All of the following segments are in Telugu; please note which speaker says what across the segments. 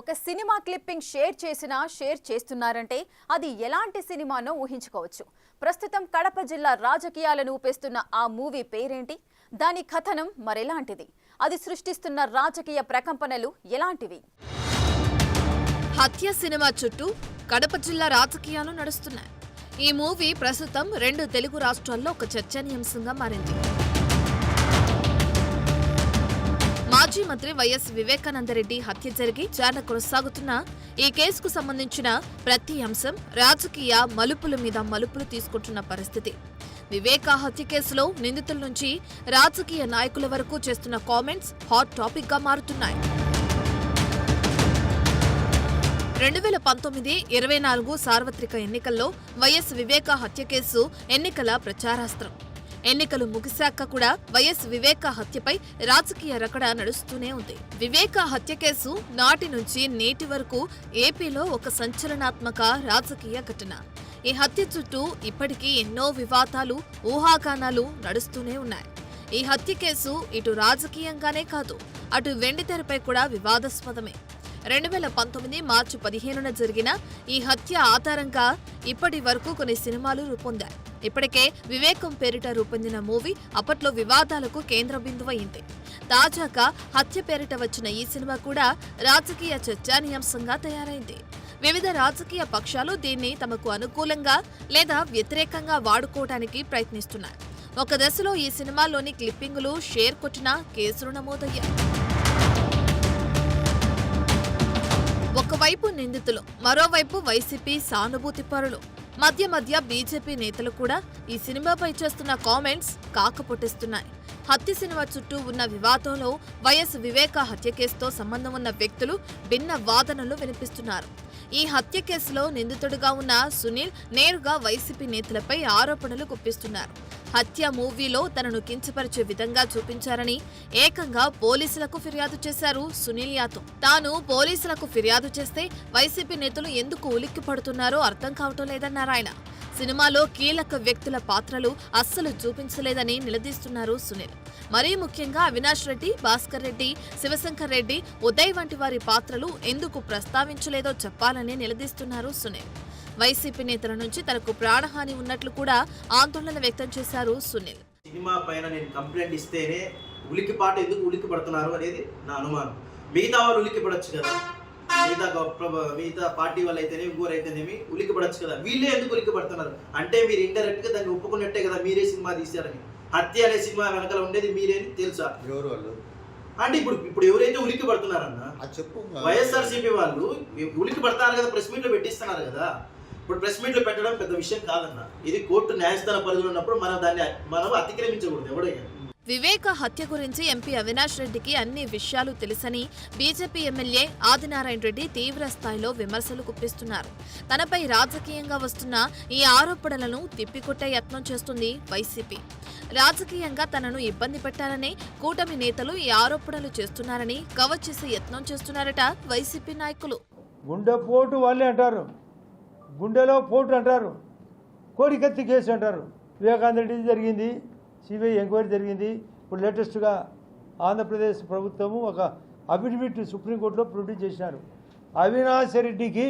Speaker 1: ఒక సినిమా క్లిప్పింగ్ షేర్ చేస్తున్నారంటే అది ఎలాంటి సినిమానో ఊహించుకోవచ్చు. ప్రస్తుతం కడప జిల్లా రాజకీయాలను ఊపేస్తున్న ఆ మూవీ పేరేంటి? దాని కథనం మరెలాంటిది? అది సృష్టిస్తున్న రాజకీయ ప్రకంపనలు ఎలాంటివి?
Speaker 2: హత్య సినిమా చుట్టూ కడప జిల్లా రాజకీయాలు నడుస్తున్నాయి. ఈ మూవీ ప్రస్తుతం 2 తెలుగు రాష్ట్రాల్లో ఒక చర్చనీయాంశంగా మారింది. మాజీ మంత్రి వైఎస్ వివేకానందరెడ్డి హత్య జరిగి విచారణ కొనసాగుతున్న ఈ కేసుకు సంబంధించిన ప్రతి అంశం రాజకీయ మలుపుల మీద మలుపులు తీసుకుంటున్న పరిస్థితి. వివేక హత్య కేసులో నిందితుల నుంచి రాజకీయ నాయకుల వరకు చేస్తున్న కామెంట్స్ హాట్ టాపిక్ గా మారుతున్నాయి. 2019-24 సార్వత్రిక ఎన్నికల్లో వైఎస్ వివేక హత్య కేసు ఎన్నికల ప్రచారాస్త్రం. ఎన్నికలు ముగిశాక కూడా వైఎస్ వివేక హత్యపై రాజకీయ రకడ నడుస్తూనే ఉంది. వివేక హత్య కేసు నాటి నుంచి నేటి వరకు ఏపీలో ఒక సంచలనాత్మక రాజకీయ ఘటన. ఈ హత్య చుట్టూ ఇప్పటికీ ఎన్నో వివాదాలు, ఊహాగానాలు నడుస్తూనే ఉన్నాయి. ఈ హత్య కేసు ఇటు రాజకీయంగానే కాదు, అటు వెండితెరపై కూడా వివాదాస్పదమే. 2019 మార్చి 15న జరిగిన ఈ హత్య ఆధారంగా ఇప్పటి వరకు కొన్ని సినిమాలు రూపొందాయి. ఇప్పటికే వివేకం పేరిట రూపొందిన మూవీ అప్పట్లో వివాదాలకు కేంద్ర బిందువయింది. తాజాగా హత్య పేరిట వచ్చిన ఈ సినిమా కూడా రాజకీయ చర్చనీయాంశంగా తయారైంది. వివిధ రాజకీయ పక్షాలు దీన్ని తమకు అనుకూలంగా లేదా వ్యతిరేకంగా వాడుకోవడానికి ప్రయత్నిస్తున్నాయి. ఒక దశలో ఈ సినిమాలోని క్లిప్పింగులు షేర్ కొట్టిన కేసులు నమోదయ్యాయి. ఒకవైపు నిందితులు, మరోవైపు వైసీపీ సానుభూతి పరులు, మధ్య బీజేపీ నేతలు కూడా ఈ సినిమాపై చేస్తున్న కామెంట్స్ కాకపొట్టిస్తున్నాయి. హత్య సినిమా చుట్టూ ఉన్న వివాదంలో వైఎస్ వివేక హత్య కేసుతో సంబంధం ఉన్న వ్యక్తులు భిన్న వాదనలు వినిపిస్తున్నారు. ఈ హత్య కేసులో నిందితుడిగా ఉన్న సునీల్ నేరుగా వైసీపీ నేతలపై ఆరోపణలు గుప్పిస్తున్నారు. హత్య మూవీలో తనను కించపరిచే విధంగా చూపించారని ఏకంగా పోలీసులకు ఫిర్యాదు చేశారు సునీల్ యాదవ్. తాను పోలీసులకు ఫిర్యాదు చేస్తే వైసీపీ నేతలు ఎందుకు ఉలిక్కి పడుతున్నారో అర్థం కావటం లేదన్నారు ఆయన. సినిమాలో కీలక వ్యక్తుల పాత్రలు అస్సలు చూపించలేదని నిలదీస్తున్నారు సునీల్. మరీ ముఖ్యంగా అవినాష్ రెడ్డి, భాస్కర్ రెడ్డి, శివశంకర్ రెడ్డి, ఉదయ్ వంటి వారి పాత్రలు ఎందుకు ప్రస్తావించలేదో చెప్పాలని నిలదీస్తున్నారు సునీల్. వైసీపీ నేతల నుంచి తనకు ప్రాణహాని ఉన్నట్లు కూడా ఆందోళన వ్యక్తం చేశారు సునీల్.
Speaker 3: సినిమా పైన నేను కంప్లైంట్ ఇస్తేనే ఉలికిపాటు ఎందుకు ఉలికి పడుతున్నారు అనేది నా అనుమానం. మిగతా వాళ్ళు ఉలికి పడొచ్చు కదా, మిగతా పార్టీ వాళ్ళు అయితేనే ఇంకోరైతేనేమి ఉలికి పడొచ్చు కదా, వీళ్ళే ఎందుకు ఉలికి పడుతున్నారు అంటే మీరు ఇండైరెక్ట్ గా దాన్ని ఒప్పుకున్నట్టే కదా మీరే సినిమా తీశారని. హత్య అనే సినిమా వెనకాల ఉండేది మీరేని తెలుసా?
Speaker 4: ఎవరు వాళ్ళు
Speaker 3: అంటే ఇప్పుడు ఎవరైతే ఉలికి పడుతున్నారన్న వైఎస్ఆర్సీపీ వాళ్ళు ఉలికి పడతారు కదా, ప్రెస్ మీట్ లో పెట్టిస్తున్నారు కదా. ఇప్పుడు ప్రెస్ మీట్ లో పెట్టడం పెద్ద విషయం కాదన్న. ఇది కోర్టు న్యాయస్థాన పరిధిలో ఉన్నప్పుడు మనం అతిక్రమించకూడదు ఎవడైనా.
Speaker 2: వివేక హత్య గురించి ఎంపీ అవినాష్ రెడ్డికి అన్ని విషయాలు తెలుసని బీజేపీ ఎమ్మెల్యే ఆదినారాయణ రెడ్డి తీవ్ర స్థాయిలో విమర్శలు గుప్పిస్తున్నారు. తనపై రాజకీయంగా వస్తున్న ఈ ఆరోపణలను తిప్పికొట్టే యత్నం చేస్తుంది వైసీపీ. రాజకీయంగా తనను ఇబ్బంది పెట్టాలని కూటమి నేతలు ఈ ఆరోపణలు చేస్తున్నారని కవర్ చేసే యత్నం చేస్తున్నారట వైసీపీ నాయకులు.
Speaker 5: గుండె పోటు వాళ్ళే అంటారు, గుండెలో పోటు అంటారు, కోడికత్తి కేసు అంటారు. వివేకానంద రెడ్డి జరిగింది, సిబిఐ ఎంక్వైరీ జరిగింది. ఇప్పుడు లేటెస్ట్గా ఆంధ్రప్రదేశ్ ప్రభుత్వము ఒక అఫిడవిట్ సుప్రీంకోర్టులో ప్రొడ్యూస్ చేసినారు. అవినాష్ రెడ్డికి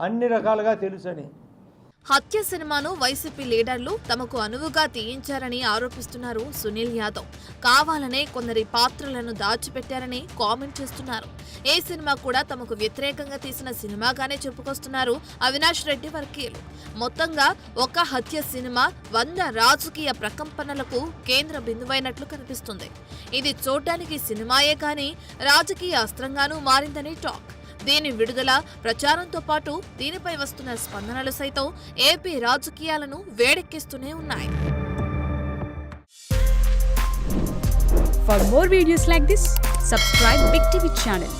Speaker 5: అన్ని రకాలుగా తెలుసని.
Speaker 2: హత్య సినిమాను వైసీపీ లీడర్లు తమకు అనువుగా తీయించారని ఆరోపిస్తున్నారు సునీల్ యాదవ్. కావాలనే కొందరి పాత్రలను దాచిపెట్టారని కామెంట్ చేస్తున్నారు. ఏ సినిమా కూడా తమకు వ్యతిరేకంగా తీసిన సినిమాగానే చెప్పుకొస్తున్నారు అవినాష్ రెడ్డి వర్గీయులు. మొత్తంగా ఒక హత్య సినిమా 100 రాజకీయ ప్రకంపనలకు కేంద్ర బిందువైనట్లు కనిపిస్తుంది. ఇది చూడ్డానికి సినిమాయే కానీ రాజకీయ అస్త్రంగానూ మారిందని టాక్. దీని విడుదల, ప్రచారంతో పాటు దీనిపై వస్తున్న స్పందనలు సైతం ఏపీ రాజకీయాలను వేడెక్కిస్తూనే ఉన్నాయి.
Speaker 6: For more videos like this, subscribe Big TV channel.